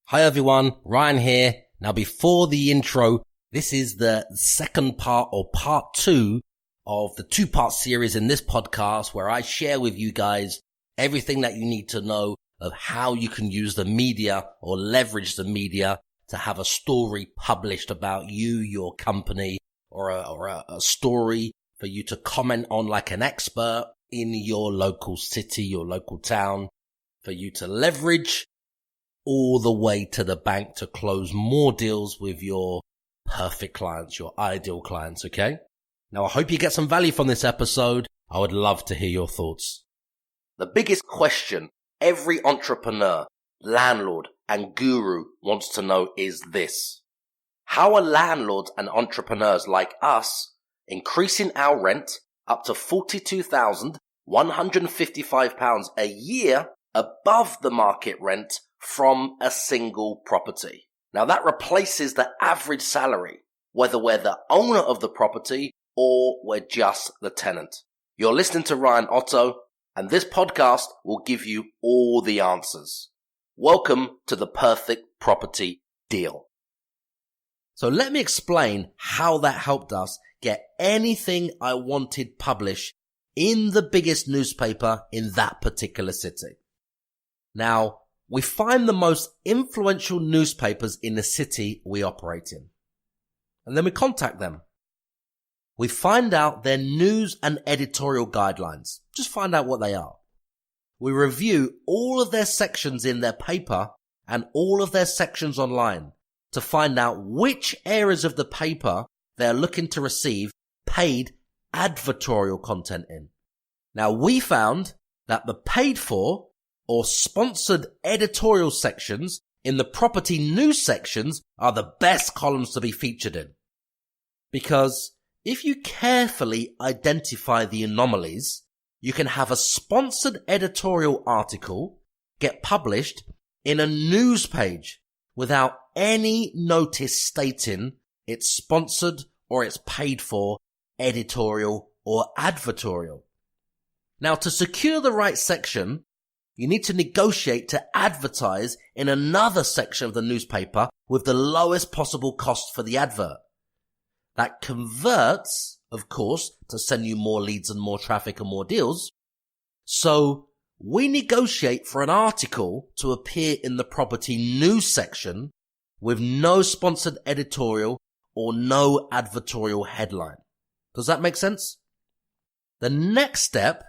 Hi everyone, Ryan here. Now before the intro, this is the second part or part 2 of the 2-part series in this podcast where I share with you guys everything that you need to know of how you can use the media or leverage the media to have a story published about you, your company, or a story for you to comment on like an expert in your local city, your local town, for you to leverage all the way to the bank to close more deals with your perfect clients, your ideal clients, okay? Now, I hope you get some value from this episode. I would love to hear your thoughts. The biggest question every entrepreneur, landlord, and guru wants to know is this. How are landlords and entrepreneurs like us increasing our rent up to £42,155 a year above the market rent from a single property? Now that replaces the average salary, whether we're the owner of the property or we're just the tenant. You're listening to Ryan OTTO, and this podcast will give you all the answers. Welcome to the perfect property deal. So let me explain how that helped us get anything I wanted published in the biggest newspaper in that particular city. Now, we find the most influential newspapers in the city we operate in. And then we contact them. We find out their news and editorial guidelines. Just find out what they are. We review all of their sections in their paper and all of their sections online to find out which areas of the paper they're looking to receive paid advertorial content in. Now, we found that the paid for or sponsored editorial sections in the property news sections are the best columns to be featured in. Because if you carefully identify the anomalies, you can have a sponsored editorial article get published in a news page without any notice stating it's sponsored or it's paid for editorial or advertorial. Now, to secure the right section, you need to negotiate to advertise in another section of the newspaper with the lowest possible cost for the advert. That converts, of course, to send you more leads and more traffic and more deals. So we negotiate for an article to appear in the property news section with no sponsored editorial or no advertorial headline. Does that make sense? The next step,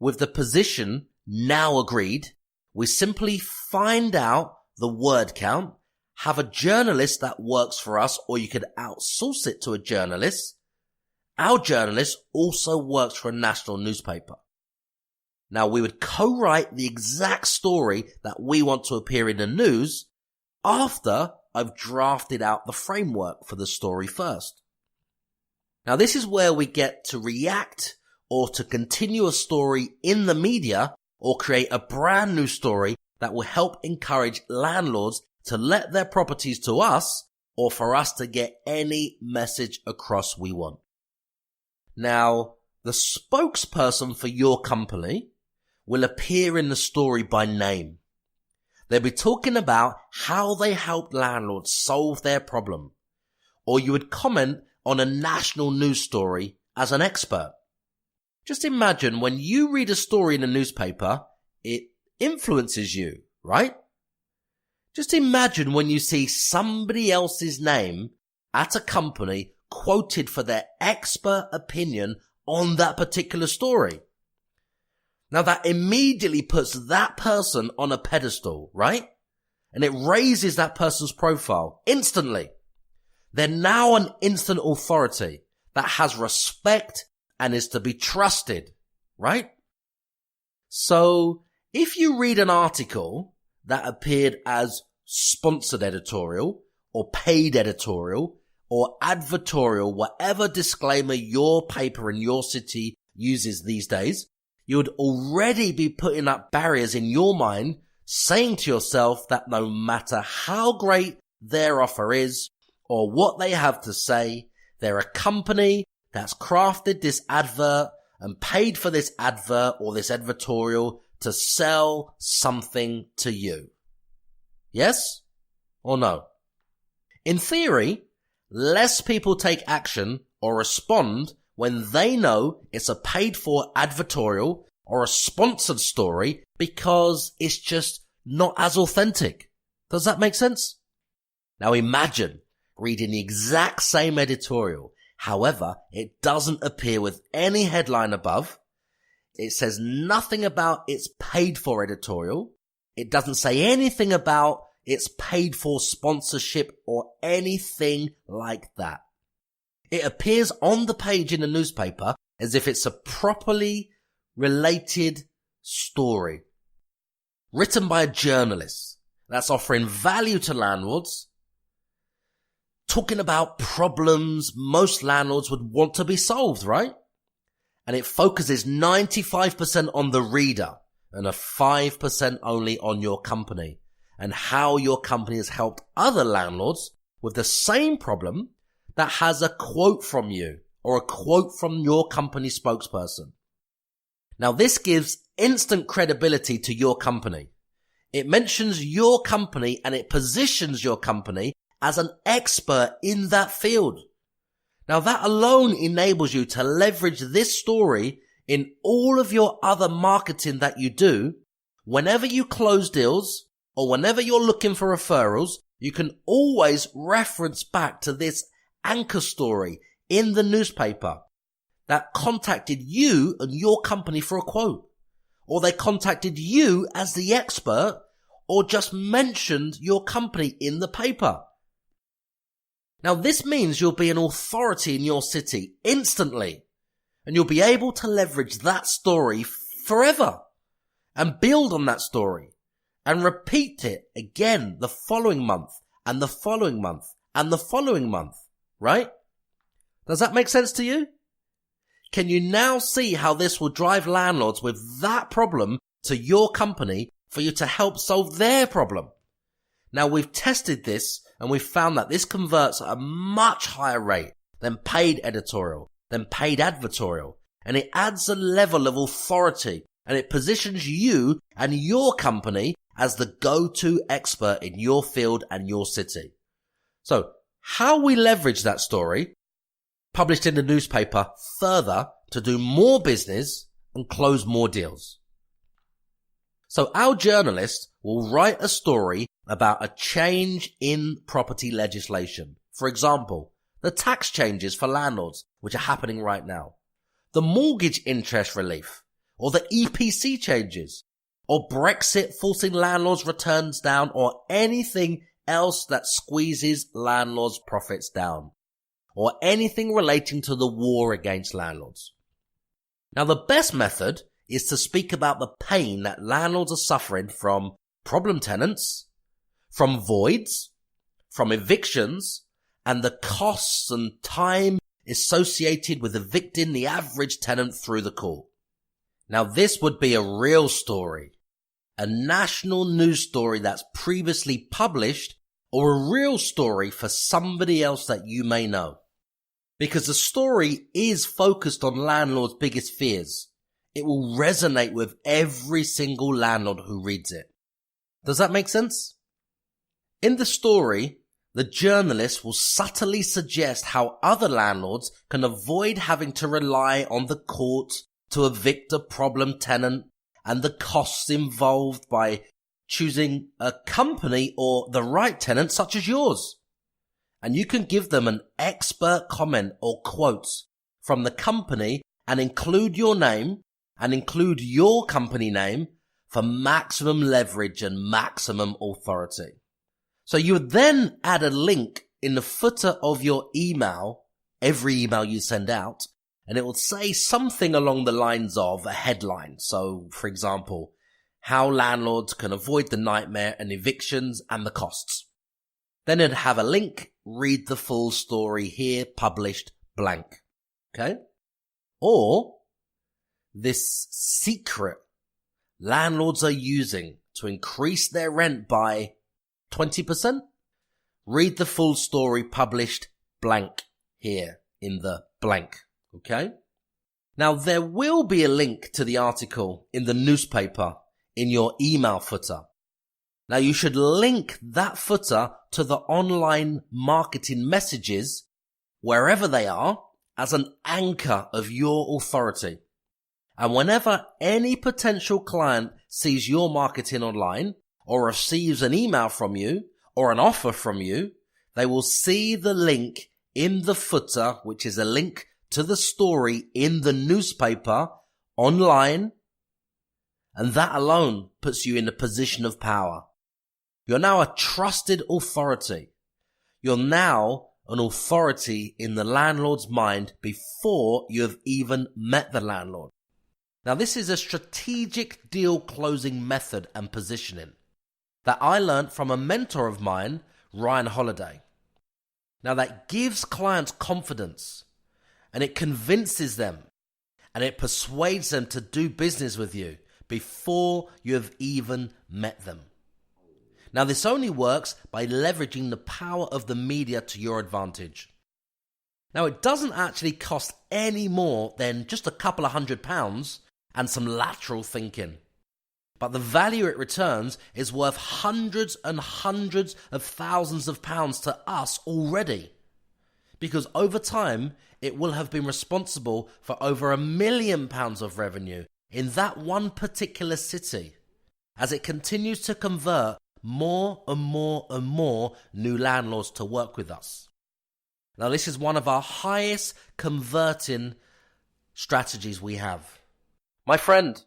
with the position now agreed, we simply find out the word count, have a journalist that works for us, or you could outsource it to a journalist. Our journalist also works for a national newspaper. Now, we would co-write the exact story that we want to appear in the news after I've drafted out the framework for the story first. Now, this is where we get to react or to continue a story in the media or create a brand new story that will help encourage landlords to let their properties to us or for us to get any message across we want. Now, the spokesperson for your company will appear in the story by name. They'll be talking about how they helped landlords solve their problem, or you would comment on a national news story as an expert. Just imagine when you read a story in a newspaper, it influences you, right? Just imagine when you see somebody else's name at a company quoted for their expert opinion on that particular story. Now that immediately puts that person on a pedestal, right? And it raises that person's profile instantly. They're now an instant authority that has respect and is to be trusted, right? So if you read an article that appeared as sponsored editorial or paid editorial or advertorial, whatever disclaimer your paper in your city uses these days, you would already be putting up barriers in your mind, saying to yourself that no matter how great their offer is or what they have to say, they're a company that's crafted this advert and paid for this advert or this advertorial to sell something to you. Yes or no? In theory, less people take action or respond when they know it's a paid-for advertorial or a sponsored story because it's just not as authentic. Does that make sense? Now imagine reading the exact same editorial. However, it doesn't appear with any headline above. It says nothing about its paid-for editorial. It doesn't say anything about its paid-for sponsorship or anything like that. It appears on the page in the newspaper as if it's a properly related story written by a journalist that's offering value to landlords, talking about problems most landlords would want to be solved, right? And it focuses 95% on the reader and a 5% only on your company and how your company has helped other landlords with the same problem that has a quote from you or a quote from your company spokesperson. Now this gives instant credibility to your company. It mentions your company and it positions your company as an expert in that field. Now that alone enables you to leverage this story in all of your other marketing that you do. Whenever you close deals or whenever you're looking for referrals, you can always reference back to this anchor story in the newspaper that contacted you and your company for a quote, or they contacted you as the expert, or just mentioned your company in the paper. Now this means you'll be an authority in your city instantly, and you'll be able to leverage that story forever and build on that story and repeat it again the following month and the following month and the following month, right? Does that make sense to you? Can you now see how this will drive landlords with that problem to your company for you to help solve their problem? Now we've tested this and we've found that this converts at a much higher rate than paid editorial, than paid advertorial, and it adds a level of authority and it positions you and your company as the go-to expert in your field and your city. So how we leverage that story, published in the newspaper further to do more business and close more deals. So our journalist will write a story about a change in property legislation. For example, the tax changes for landlords, which are happening right now, the mortgage interest relief, or the EPC changes, or Brexit forcing landlords' returns down, or anything else that squeezes landlords' profits down, or anything relating to the war against landlords. Now the best method is to speak about the pain that landlords are suffering from problem tenants, from voids, from evictions, and the costs and time associated with evicting the average tenant through the court. Now this would be a real story, a national news story that's previously published, or a real story for somebody else that you may know. Because the story is focused on landlords' biggest fears. It will resonate with every single landlord who reads it. Does that make sense? In the story, the journalist will subtly suggest how other landlords can avoid having to rely on the court to evict a problem tenant and the costs involved by choosing a company or the right tenant such as yours. And you can give them an expert comment or quotes from the company and include your name and include your company name for maximum leverage and maximum authority. So you would then add a link in the footer of your email, every email you send out, and it will say something along the lines of a headline. So, for example, how landlords can avoid the nightmare and evictions and the costs. Then it'd have a link, read the full story here, published, blank. Okay? Or this secret landlords are using to increase their rent by 20%. Read the full story, published, blank, here in the blank. Okay? Now there will be a link to the article in the newspaper in your email footer. Now you should link that footer to the online marketing messages, wherever they are, as an anchor of your authority. And whenever any potential client sees your marketing online or receives an email from you or an offer from you, they will see the link in the footer, which is a link to the story in the newspaper online, and that alone puts you in a position of power. You're now a trusted authority. You're now an authority in the landlord's mind before you have even met the landlord. Now, this is a strategic deal closing method and positioning that I learned from a mentor of mine, Ryan Holiday. Now, that gives clients confidence, and it convinces them, and it persuades them to do business with you before you have even met them. Now, this only works by leveraging the power of the media to your advantage. Now, it doesn't actually cost any more than just a couple of £100 and some lateral thinking. But the value it returns is worth hundreds and hundreds of thousands of pounds to us already. Because over time, it will have been responsible for over £1 million of revenue in that one particular city, as it continues to convert more and more and more new landlords to work with us. Now, this is one of our highest converting strategies we have. My friend,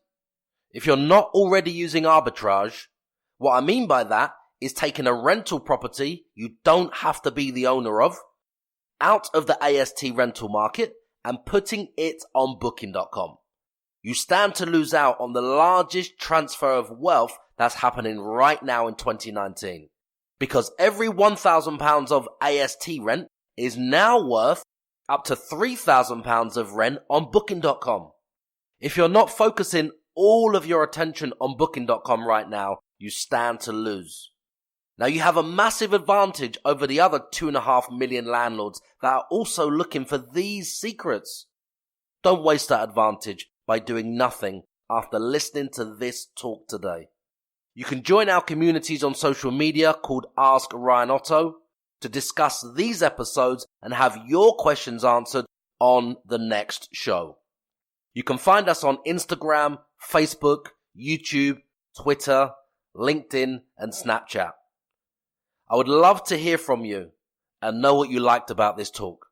if you're not already using arbitrage, what I mean by that is taking a rental property you don't have to be the owner of out of the AST rental market and putting it on Booking.com. You stand to lose out on the largest transfer of wealth that's happening right now in 2019. Because every £1,000 of AST rent is now worth up to £3,000 of rent on Booking.com. If you're not focusing all of your attention on Booking.com right now, you stand to lose. Now you have a massive advantage over the other 2.5 million landlords that are also looking for these secrets. Don't waste that advantage by doing nothing after listening to this talk today. You can join our communities on social media called Ask Ryan OTTO to discuss these episodes and have your questions answered on the next show. You can find us on Instagram, Facebook, YouTube, Twitter, LinkedIn, and Snapchat. I would love to hear from you and know what you liked about this talk.